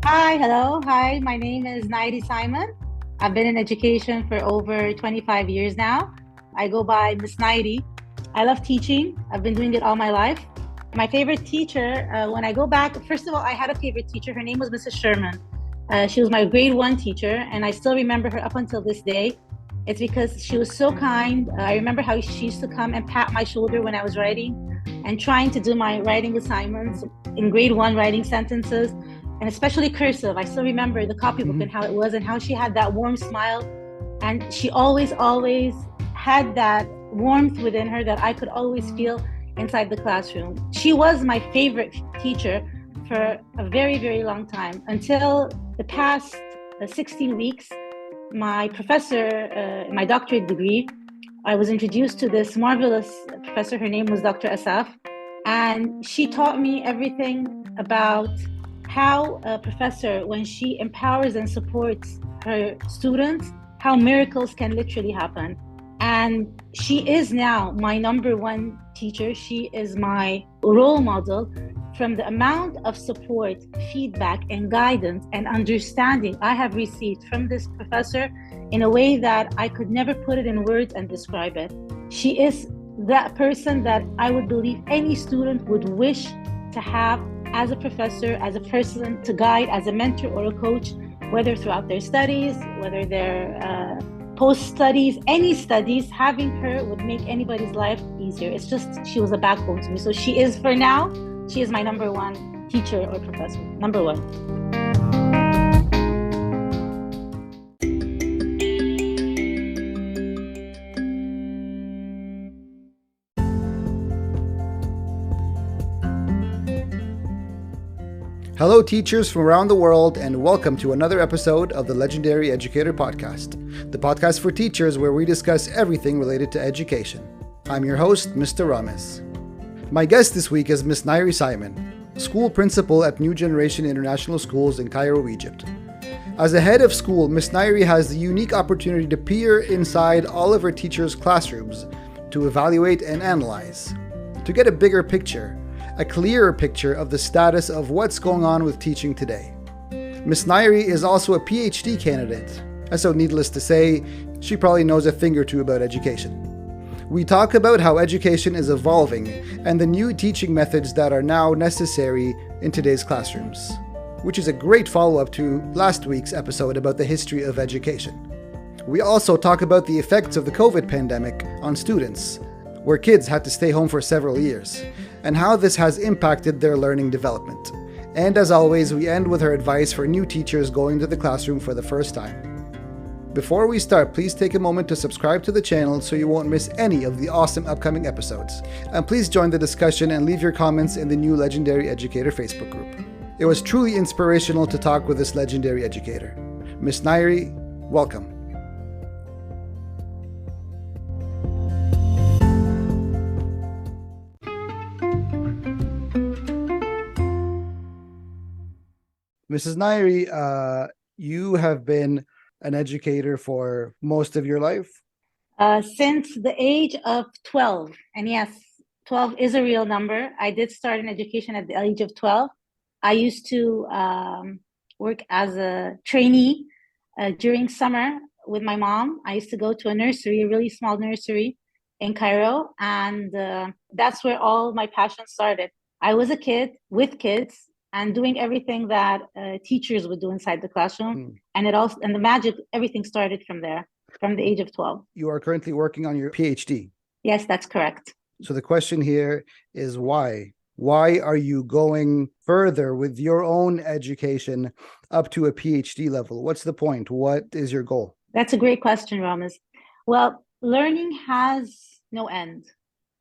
Hi, hello. Hi, my name is Nairy Simon. I've been in education for over 25 years now. I go by Miss Nairy. I love teaching. I've been doing it all my life. My favorite teacher, when I go back, first of all, I had a favorite teacher. Her name was Mrs. Sherman. She was my grade one teacher, and I still remember her up until this day. It's because she was so kind. I remember how she used to come and pat my shoulder when I was writing and trying to do my writing assignments in grade one, writing sentences and especially cursive. I still remember the copybook and how it was and how she had that warm smile. And she always had that warmth within her that I could always feel inside the classroom. She was my favorite teacher for a very long time until the past 16 weeks. My professor, my doctorate degree, I was introduced to this marvelous professor. Her name was Dr. Asaf, and she taught me everything about how a professor, when she empowers and supports her students, how miracles can literally happen. And she is now my number one teacher. She is my role model from the amount of support, feedback, and guidance and understanding I have received from this professor in a way that I could never put it in words and describe it. She is that person that I would believe any student would wish to have as a professor, as a person to guide, as a mentor or a coach, whether throughout their studies, whether they're post-studies, any studies. Having her would make anybody's life easier. It's just, she was a backbone to me. So she is, for now, she is my number one teacher or professor, number one. Hello, teachers from around the world, and welcome to another episode of the Legendary Educator podcast, the podcast for teachers where we discuss everything related to education. I'm your host, Mr. Rames. My guest this week is Miss Nairy Simon, school principal at New Generation International Schools in Cairo, Egypt. As a head of school, Miss Nairy has the unique opportunity to peer inside all of her teachers' classrooms to evaluate and analyze, to get a bigger picture, a clearer picture of the status of what's going on with teaching today. Miss Nairy is also a PhD candidate, and so needless to say, she probably knows a thing or two about education. We talk about how education is evolving and the new teaching methods that are now necessary in today's classrooms, which is a great follow-up to last week's episode about the history of education. We also talk about the effects of the COVID pandemic on students, where kids had to stay home for several years, and how this has impacted their learning development. And as always, we end with her advice for new teachers going to the classroom for the first time. Before we start, please take a moment to subscribe to the channel so you won't miss any of the awesome upcoming episodes. And please join the discussion and leave your comments in the new Legendary Educator Facebook group. It was truly inspirational to talk with this legendary educator. Miss Nairy, welcome. Mrs. Nairy, you have been an educator for most of your life? Since the age of 12, and yes, 12 is a real number. I did start in education at the age of 12. I used to work as a trainee during summer with my mom. I used to go to a nursery, a really small nursery in Cairo, and that's where all my passion started. I was a kid with kids and doing everything that teachers would do inside the classroom, and the magic, everything started from there, from the age of 12. You are currently working on your PhD. Yes, that's correct. So the question here is why? Why are you going further with your own education up to a PhD level? What's the point? What is your goal? That's a great question, Rames. Well, learning has no end.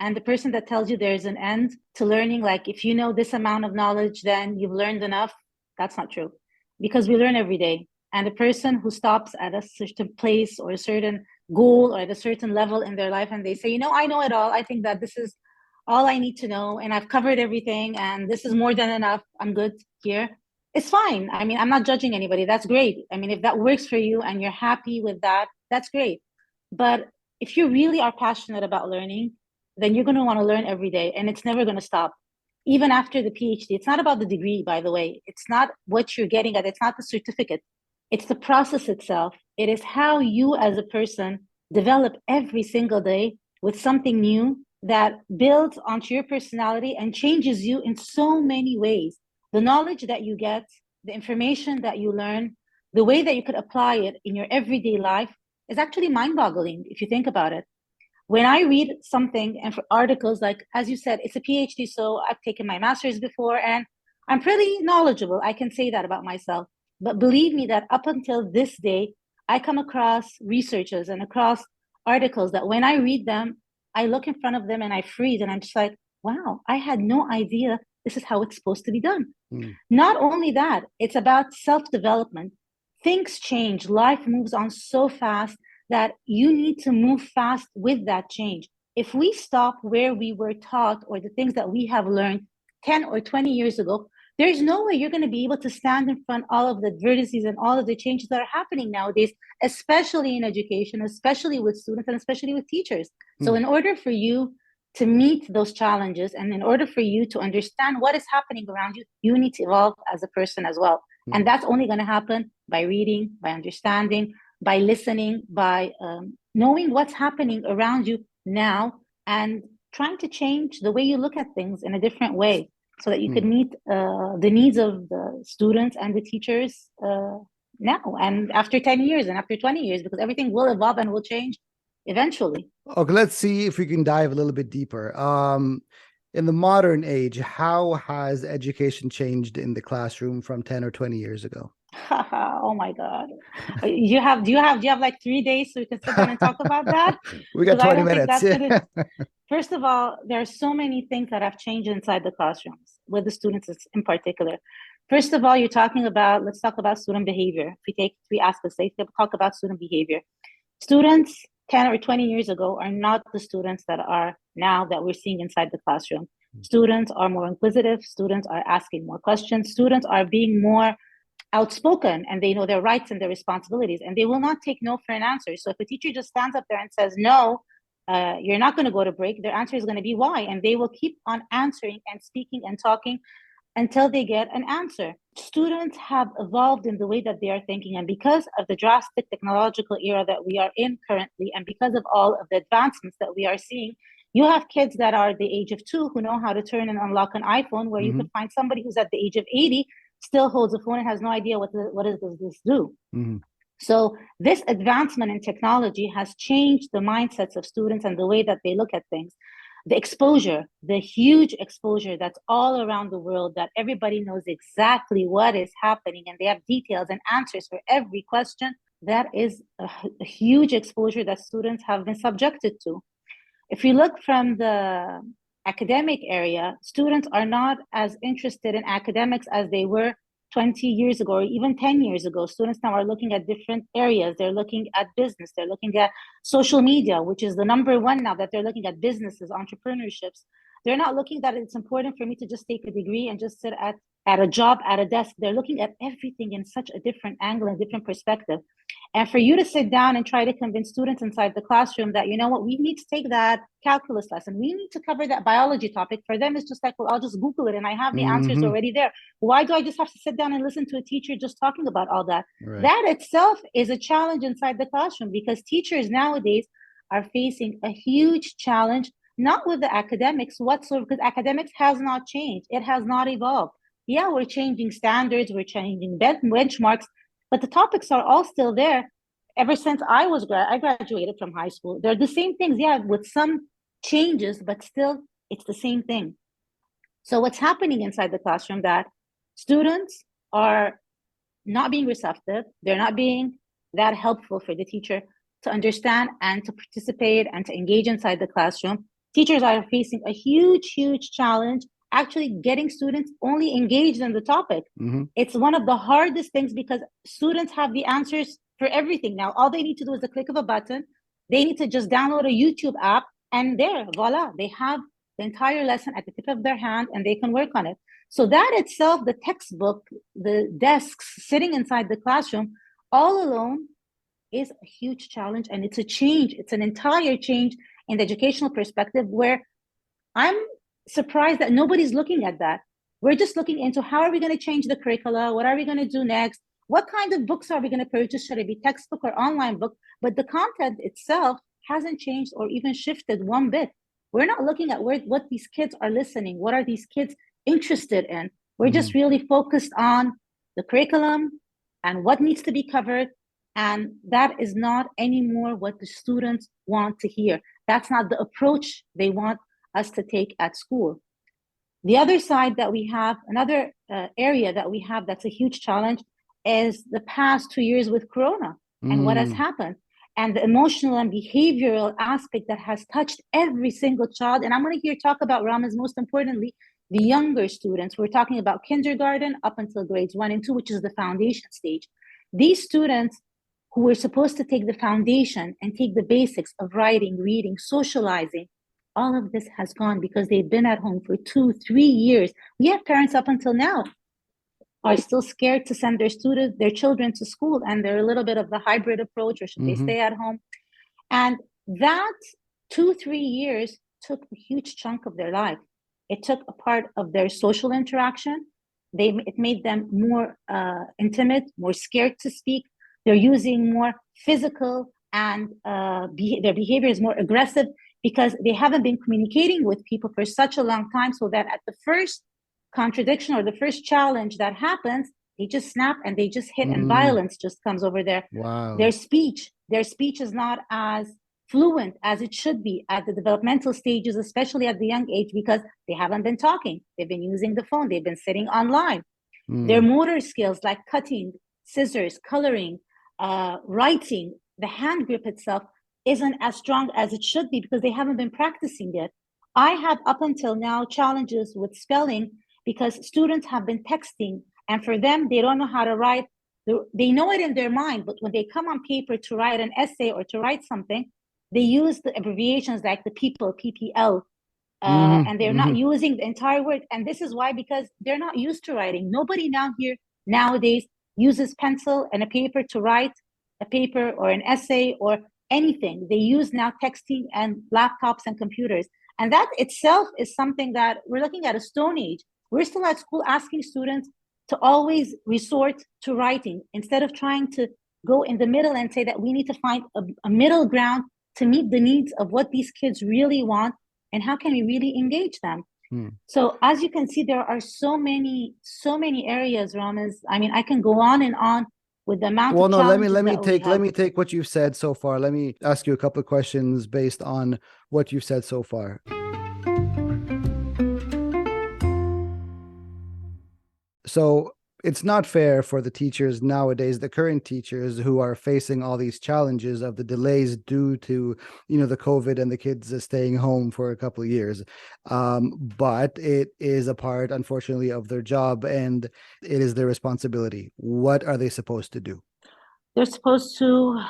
And the person that tells you there's an end to learning, like if you know this amount of knowledge, then you've learned enough, that's not true. Because we learn every day. And the person who stops at a certain place or a certain goal or at a certain level in their life and they say, I know it all. I think that this is all I need to know and I've covered everything and this is more than enough. I'm good here. It's fine. I mean, I'm not judging anybody. That's great. I mean, if that works for you and you're happy with that, that's great. But if you really are passionate about learning, then you're going to want to learn every day and it's never going to stop. even after the PhD. It's not about the degree, by the way. It's not what you're getting at. It's not the certificate. It's the process itself. It is how you as a person develop every single day with something new that builds onto your personality and changes you in so many ways. The knowledge that you get, the information that you learn, the way that you could apply it in your everyday life is actually mind-boggling if you think about it. When I read something and for articles, like, as you said, it's a PhD, so I've taken my master's before and I'm pretty knowledgeable. I can say that about myself. But believe me that up until this day, I come across researchers and across articles that when I read them, I look in front of them and I freeze and I'm just like, wow, I had no idea this is how it's supposed to be done. Not only that, it's about self-development. Things change, life moves on so fast that you need to move fast with that change. If we stop where we were taught or the things that we have learned 10 or 20 years ago, there's no way you're going to be able to stand in front of all of the adversities and all of the changes that are happening nowadays, especially in education, especially with students and especially with teachers. So in order for you to meet those challenges and in order for you to understand what is happening around you, you need to evolve as a person as well. And that's only going to happen by reading, by understanding, by listening, by knowing what's happening around you now and trying to change the way you look at things in a different way so that you could meet the needs of the students and the teachers now and after 10 years and after 20 years, because everything will evolve and will change eventually. Okay, let's see if we can dive a little bit deeper. In the modern age, how has education changed in the classroom from 10 or 20 years ago? Oh my God. Do you have like 3 days so we can sit down and talk about that? We got 20 minutes. First of all, there are so many things that have changed inside the classrooms with the students in particular. First of all, let's talk about student behavior. If we take 3 aspects, let's talk about student behavior. Students 10 or 20 years ago are not the students that are now that we're seeing inside the classroom. Students are more inquisitive. Students are asking more questions. Students are being more outspoken and they know their rights and their responsibilities and they will not take no for an answer. So if a teacher just stands up there and says, no, you're not going to go to break, their answer is going to be why. And they will keep on answering and speaking and talking until they get an answer. Students have evolved in the way that they are thinking. And because of the drastic technological era that we are in currently, and because of all of the advancements that we are seeing, you have kids that are the age of 2 who know how to turn and unlock an iPhone, where you could find somebody who's at the age of 80 still holds a phone and has no idea what does this do. So this advancement in technology has changed the mindsets of students and the way that they look at things. The exposure, the huge exposure that's all around the world, that everybody knows exactly what is happening and they have details and answers for every question, that is a huge exposure that students have been subjected to. If you look from the academic area, students are not as interested in academics as they were 20 years ago or even 10 years ago. Students now are looking at different areas. They're looking at business. They're looking at social media, which is the number one now, that they're looking at businesses, entrepreneurships. They're not looking that it's important for me to just take a degree and just sit at a job, at a desk. They're looking at everything in such a different angle and different perspective. And for you to sit down and try to convince students inside the classroom that, you know what, we need to take that calculus lesson, we need to cover that biology topic, for them it's just like, well, I'll just Google it and I have the answers already there. Why do I just have to sit down and listen to a teacher just talking about all that? Right. That itself is a challenge inside the classroom, because teachers nowadays are facing a huge challenge, not with the academics whatsoever, because academics has not changed. It has not evolved. Yeah, we're changing standards, we're changing benchmarks, but the topics are all still there. Ever since I graduated from high school, they're the same things, yeah, with some changes, but still it's the same thing. So what's happening inside the classroom, that students are not being receptive, they're not being that helpful for the teacher to understand and to participate and to engage inside the classroom. Teachers are facing a huge challenge actually getting students only engaged in the topic. It's one of the hardest things, because students have the answers for everything now. All they need to do is the click of a button. They need to just download a YouTube app and there, voila, they have the entire lesson at the tip of their hand and they can work on it. So that itself, the textbook, the desks sitting inside the classroom all alone, is a huge challenge. And it's a change. It's an entire change in the educational perspective, where I'm surprised that nobody's looking at that. We're just looking into how are we going to change the curricula? What are we going to do next? What kind of books are we going to purchase? Should it be textbook or online book? But the content itself hasn't changed or even shifted one bit. We're not looking at what these kids are listening. What are these kids interested in? We're just really focused on the curriculum and what needs to be covered. And that is not anymore what the students want to hear. That's not the approach they want us to take at school. The other side that we have, another area that we have that's a huge challenge is the past 2 years with Corona and what has happened and the emotional and behavioral aspect that has touched every single child. And I'm going to hear talk about Rama's, most importantly, the younger students. We're talking about kindergarten up until grades 1 and 2, which is the foundation stage. These students who were supposed to take the foundation and take the basics of writing, reading, socializing, all of this has gone because they've been at home for 2-3 years. We have parents up until now are still scared to send their children to school, and they're a little bit of the hybrid approach, or should they stay at home? And that 2-3 years took a huge chunk of their life. It took a part of their social interaction. It made them more intimate, more scared to speak. They're using more physical, and their behavior is more aggressive because they haven't been communicating with people for such a long time, so that at the first contradiction or the first challenge that happens, they just snap and they just hit, and violence just comes over there. Wow. Their speech is not as fluent as it should be at the developmental stages, especially at the young age, because they haven't been talking. They've been using the phone. They've been sitting online. Their motor skills like cutting, scissors, coloring, writing, the hand grip itself isn't as strong as it should be because they haven't been practicing it. I have up until now challenges with spelling because students have been texting, and for them, they don't know how to write. They know it in their mind, but when they come on paper to write an essay or to write something, they use the abbreviations like the people, PPL, and they're not using the entire word. And this is why, because they're not used to writing. Nobody nowadays uses pencil and a paper to write a paper or an essay or anything. They use now texting and laptops and computers. And that itself is something that we're looking at a stone age. We're still at school asking students to always resort to writing instead of trying to go in the middle and say that we need to find a middle ground to meet the needs of what these kids really want and how can we really engage them. So as you can see, there are so many areas, Ramez. I mean, I can go on and on with the amount of challenges let me take what you've said so far. Let me ask you a couple of questions based on what you've said so far. So it's not fair for the teachers nowadays, the current teachers who are facing all these challenges of the delays due to, the COVID and the kids staying home for a couple of years. But it is a part, unfortunately, of their job, and it is their responsibility. What are they supposed to do? They're supposed to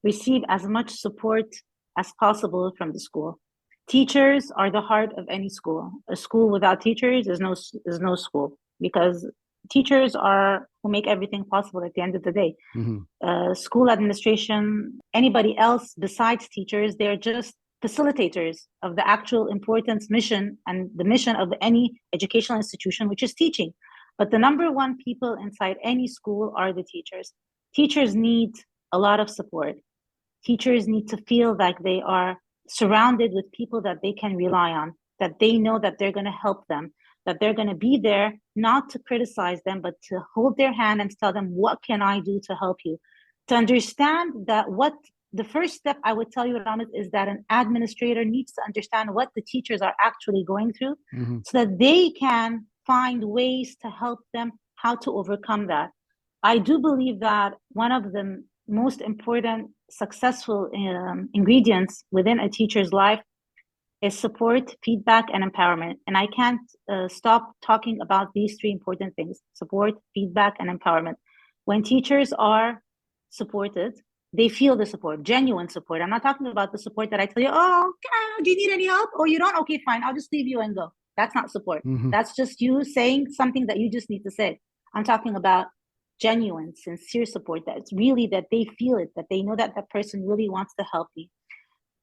receive as much support as possible from the school. Teachers are the heart of any school. A school without teachers is no school, because teachers are who make everything possible at the end of the day. School administration, anybody else besides teachers, they're just facilitators of the actual importance, mission, and the mission of any educational institution, which is teaching. But the number one people inside any school are the teachers. Teachers need a lot of support. Teachers need to feel like they are surrounded with people that they can rely on, that they know that they're going to help them, that they're going to be there not to criticize them, but to hold their hand and tell them, what can I do to help you? To understand that what the first step I would tell you, Ramit, is that an administrator needs to understand what the teachers are actually going through so that they can find ways to help them how to overcome that. I do believe that one of the most important successful ingredients within a teacher's life is support, feedback, and empowerment. And I can't stop talking about these three important things: support, feedback, and empowerment. When teachers are supported, they feel the support, genuine support. I'm not talking about the support that I tell you, oh, do you need any help? Oh, you don't? Okay, fine. I'll just leave you and go. That's not support. That's just you saying something that you just need to say. I'm talking about genuine, sincere support. That's really that they feel it, that they know that that person really wants to help you.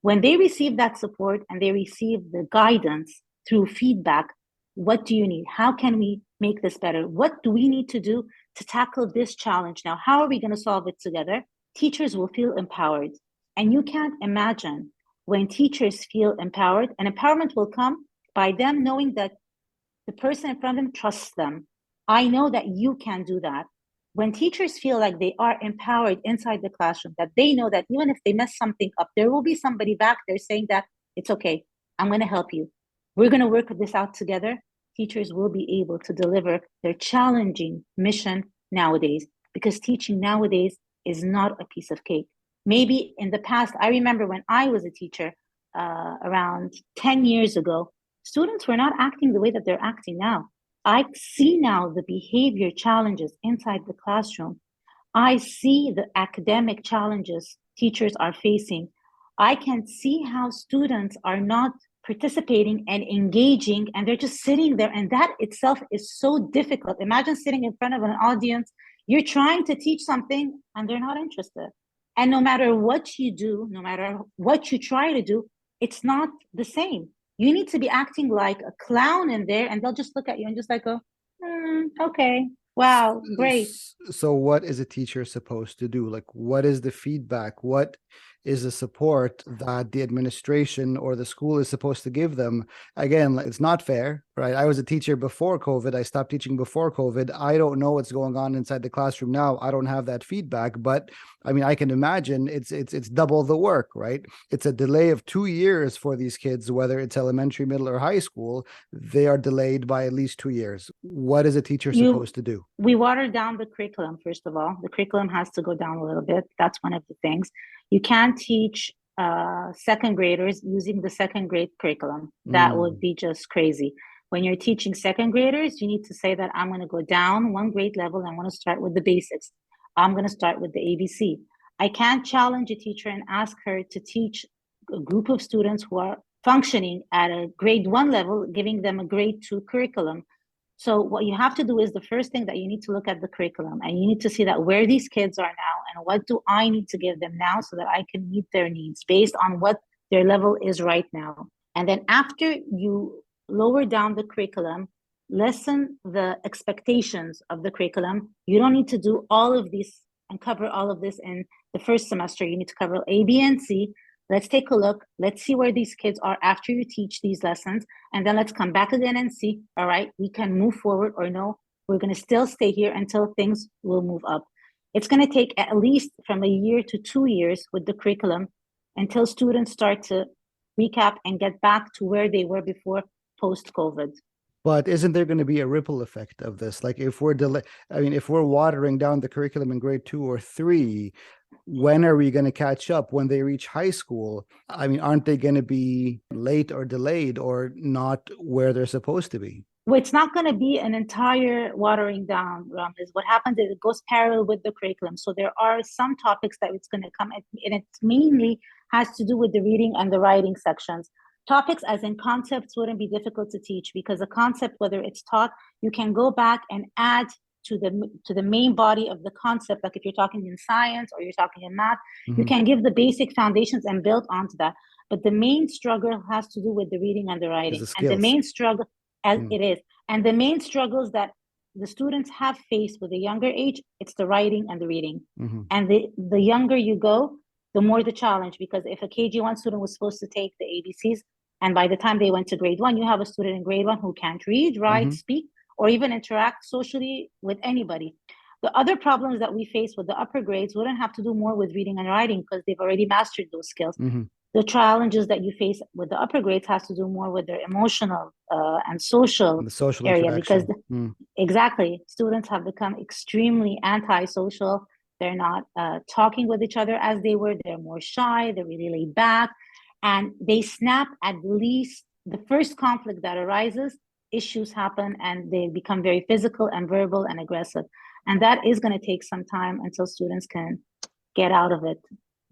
When they receive that support and they receive the guidance through feedback. What do you need? How can we make this better? What do we need to do to tackle this challenge now? How are we going to solve it together? Teachers will feel empowered. And you can't imagine when teachers feel empowered, and empowerment will come by them knowing that the person in front of them trusts them. I know that you can do that. When teachers feel like they are empowered inside the classroom, that they know that even if they mess something up, there will be somebody back there saying that it's okay, I'm going to help you. We're going to work this out together. Teachers will be able to deliver their challenging mission nowadays, because teaching nowadays is not a piece of cake. Maybe in the past, I remember when I was a teacher around 10 years ago, students were not acting the way that they're acting now. I see now the behavior challenges inside the classroom. I see the academic challenges teachers are facing. I can see how students are not participating and engaging, and they're just sitting there. And that itself is so difficult. Imagine sitting in front of an audience. You're trying to teach something and they're not interested. And no matter what you do, no matter what you try to do, it's not the same. You need to be acting like a clown in there, and they'll just look at you and just like go, okay, wow, great. So what is a teacher supposed to do? Like, what is the feedback? What is the support that the administration or the school is supposed to give them? Again, it's not fair, right? I was a teacher before COVID. I stopped teaching before COVID. I don't know what's going on inside the classroom now. I don't have that feedback, but I mean, I can imagine it's double the work, right? It's a delay of 2 years for these kids, whether it's elementary, middle, or high school. They are delayed by at least 2 years. What is a teacher supposed to do? We watered down the curriculum, first of all. The curriculum has to go down a little bit. That's one of the things. You can't teach second graders using the second grade curriculum. That would be just crazy. When you're teaching second graders, you need to say that I'm going to go down one grade level and I want to start with the basics. I'm going to start with the ABC. I can't challenge a teacher and ask her to teach a group of students who are functioning at a grade 1 level, giving them a grade 2 curriculum. So what you have to do is the first thing that you need to look at the curriculum, and you need to see that where these kids are now and what do I need to give them now so that I can meet their needs based on what their level is right now. And then after you lower down the curriculum, lessen the expectations of the curriculum. You don't need to do all of these and cover all of this in the first semester. You need to cover A, B, and C. Let's take a look. Let's see where these kids are after you teach these lessons. And then let's come back again and see, all right, we can move forward, or no, we're going to still stay here until things will move up. It's going to take at least from a year to 2 years with the curriculum until students start to recap and get back to where they were before post-COVID. But isn't there going to be a ripple effect of this? Like if we're if we're watering down the curriculum in grade 2 or 3, when are we going to catch up when they reach high school? I mean, aren't they going to be late or delayed or not where they're supposed to be? Well, it's not going to be an entire watering down, is what happens is it goes parallel with the curriculum. So there are some topics that it's going to come, and it mainly has to do with the reading and the writing sections. Topics as in concepts wouldn't be difficult to teach, because a concept, whether it's taught, you can go back and add to the main body of the concept. Like if you're talking in science or you're talking in math, you can give the basic foundations and build onto that. But the main struggle has to do with the reading and the writing. And the main struggle, as it is, and the main struggles that the students have faced with the younger age, it's the writing and the reading. And the younger you go, the more the challenge, because if a KG1 student was supposed to take the ABCs, and by the time they went to grade 1, you have a student in grade 1 who can't read, write, speak, or even interact socially with anybody. The other problems that we face with the upper grades wouldn't have to do more with reading and writing, because they've already mastered those skills. The challenges that you face with the upper grades has to do more with their emotional and social area, because exactly, students have become extremely antisocial. They're not talking with each other as they were. They're more shy. They're really laid back. And they snap at least the first conflict that arises, issues happen, and they become very physical and verbal and aggressive. And that is going to take some time until students can get out of it,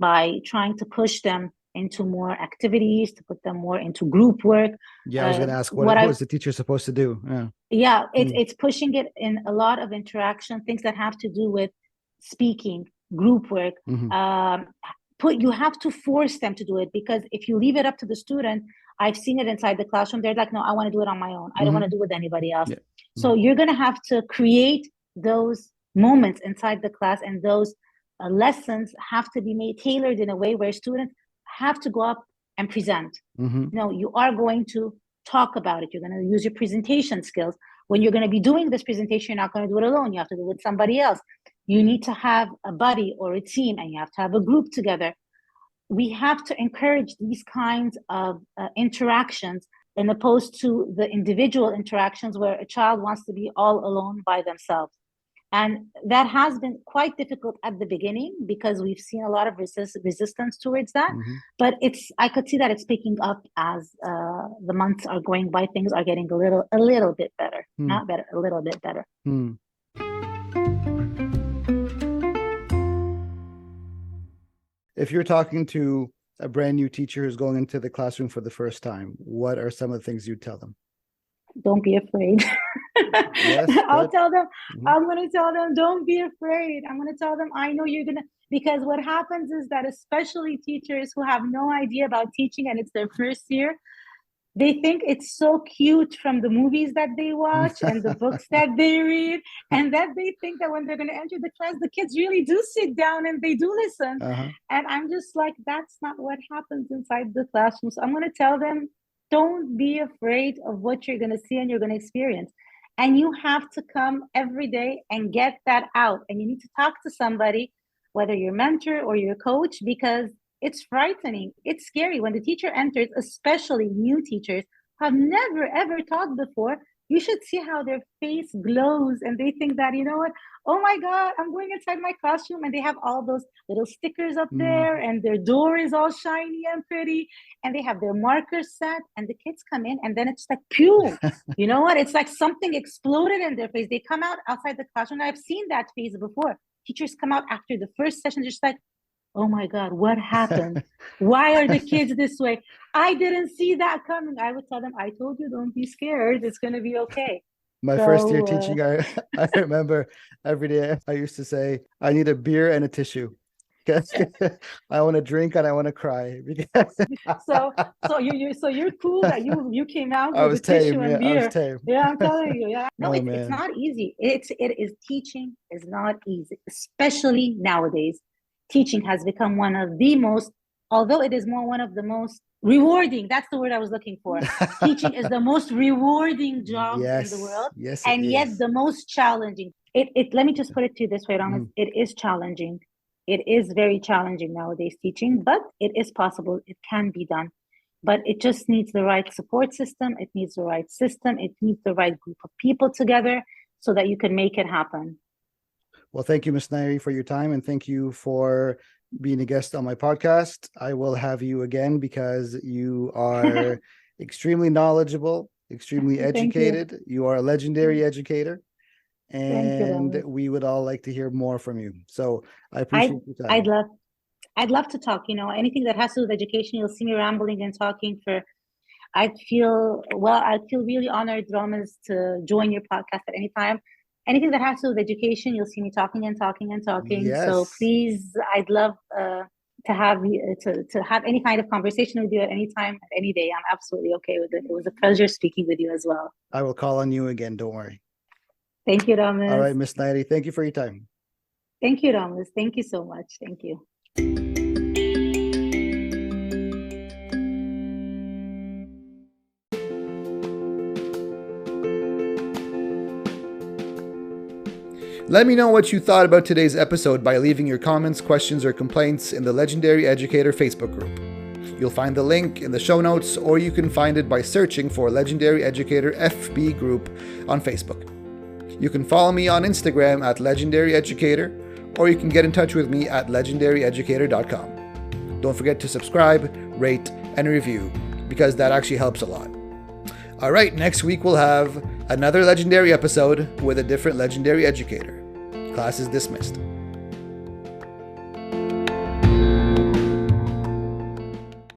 by trying to push them into more activities, to put them more into group work. Yeah, I was going to ask, what is the teacher supposed to do? It's pushing it in a lot of interaction, things that have to do with speaking, group work. You have to force them to do it, because if you leave it up to the student, I've seen it inside the classroom. They're like, no, I want to do it on my own. I don't want to do it with anybody else. Yeah. So you're going to have to create those moments inside the class, and those lessons have to be made tailored in a way where students have to go up and present. No, you are going to talk about it. You're going to use your presentation skills. When you're going to be doing this presentation, you're not going to do it alone. You have to do it with somebody else. You need to have a buddy or a team, and you have to have a group together. We have to encourage these kinds of interactions, in opposed to the individual interactions where a child wants to be all alone by themselves. And that has been quite difficult at the beginning because we've seen a lot of resistance towards that. But I could see that it's picking up as the months are going by. Things are getting a little bit better. Not better, a little bit better. If you're talking to a brand new teacher who's going into the classroom for the first time, what are some of the things you'd tell them? Don't be afraid. Yes, I'll tell them, I'm going to tell them, don't be afraid. I'm going to tell them, I know you're going to, because what happens is that especially teachers who have no idea about teaching and it's their first year, they think it's so cute from the movies that they watch and the books that they read, and that they think that when they're going to enter the class, the kids really do sit down and they do listen. And I'm just like, that's not what happens inside the classroom. So I'm going to tell them, don't be afraid of what you're going to see and you're going to experience. And you have to come every day and get that out. And you need to talk to somebody, whether your mentor or your coach, because it's frightening. It's scary when the teacher enters, especially new teachers who have never, ever taught before. You should see how their face glows and they think that, you know what, oh my God, I'm going inside my classroom, and they have all those little stickers up there and their door is all shiny and pretty and they have their markers set, and the kids come in and then it's like, pew, you know what? It's like something exploded in their face. They come out outside the classroom. I've seen that phase before. Teachers come out after the first session, just like, oh my God, what happened? Why are the kids this way? I didn't see that coming. I would tell them, I told you, don't be scared. It's going to be okay. My first year teaching, I remember every day I used to say, I need a beer and a tissue. I want to drink and I want to cry. so you're cool that you came out with a tissue and beer. I was tame. Yeah, I'm telling you. Yeah. No, it's not easy. Teaching is not easy, especially nowadays. Teaching has become one of the most, although it is one of the most rewarding. That's the word I was looking for. Teaching is the most rewarding job in the world, and yet the most challenging. Let me just put it to you this way, Ramos. It is challenging. It is very challenging nowadays, teaching, but it is possible. It can be done. But it just needs the right support system. It needs the right system. It needs the right group of people together so that you can make it happen. Well, thank you, Ms. Nairy, for your time, and thank you for being a guest on my podcast. I will have you again because you are extremely knowledgeable, extremely educated. You are a legendary educator, and we would all like to hear more from you. So I appreciate your time. I'd love to talk. Anything that has to do with education, you'll see me rambling and talking for. I feel really honored, Romas, to join your podcast at any time. Anything that has to do with education, you'll see me talking and talking and talking. Yes. So please, I'd love to have you to have any kind of conversation with you at any time, any day. I'm absolutely okay with it. It was a pleasure speaking with you as well. I will call on you again. Don't worry. Thank you, Ramas. All right, Ms. Nairy, thank you for your time. Thank you, Ramas. Thank you so much. Thank you. Let me know what you thought about today's episode by leaving your comments, questions, or complaints in the Legendary Educator Facebook group. You'll find the link in the show notes, or you can find it by searching for Legendary Educator FB group on Facebook. You can follow me on Instagram at Legendary Educator, or you can get in touch with me at legendaryeducator.com. Don't forget to subscribe, rate, and review, because that actually helps a lot. All right, next week we'll have another legendary episode with a different legendary educator. Class is dismissed.